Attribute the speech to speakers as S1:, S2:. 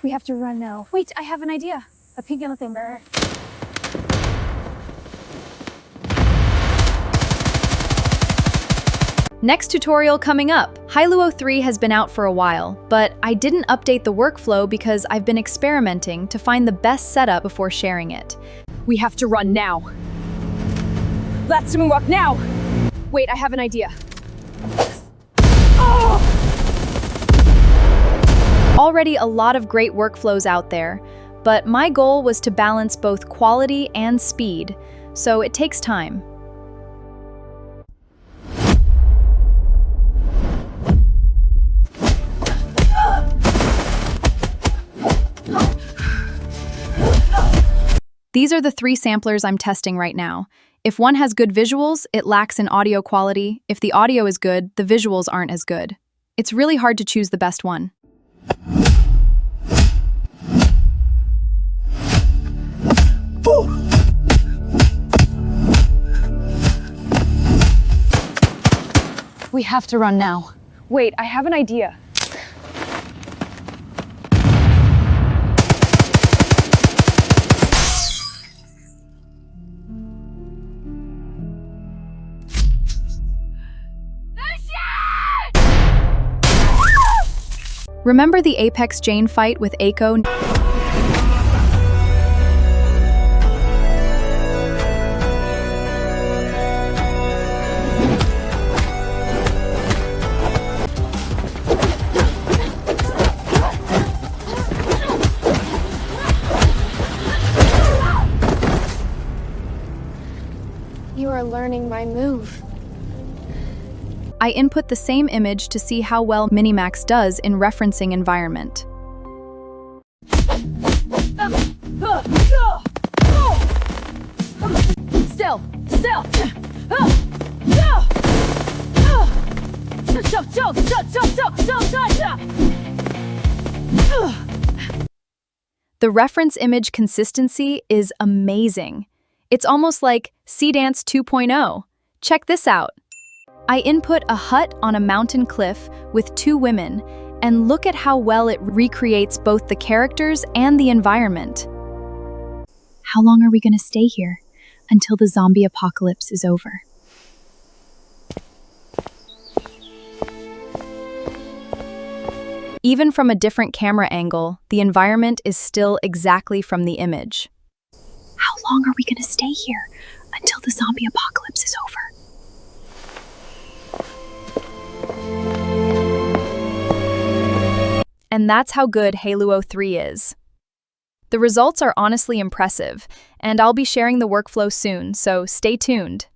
S1: We have to run now. Wait, I have an idea. A pink yellow thing.
S2: Next tutorial coming up. Hailuo 3 has been out for a while, but I didn't update the workflow because I've been experimenting to find the best setup before sharing it.
S1: We have to run now. Let's moonwalk now. Wait, I have an idea. Oh!
S2: Already a lot of great workflows out there, but my goal was to balance both quality and speed, so it takes time. These are the 3 samplers I'm testing right now. If one has good visuals, it lacks in audio quality. If the audio is good, the visuals aren't as good. It's really hard to choose the best one.
S1: We have to run now. Wait, I have an idea.
S2: Remember the Apex Jane fight with Aiko?
S3: You are learning my move.
S2: I input the same image to see how well Minimax does in referencing environment.
S1: Still!
S2: The reference image consistency is amazing. It's almost like C-Dance 2.0. Check this out. I input a hut on a mountain cliff with 2 women, and look at how well it recreates both the characters and the environment.
S4: How long are we going to stay here? Until the zombie apocalypse is over.
S2: Even from a different camera angle, the environment is still exactly from the image.
S4: How long are we going to stay here? Until the zombie apocalypse is over.
S2: And that's how good Hailuo 3 is. The results are honestly impressive, and I'll be sharing the workflow soon, so stay tuned.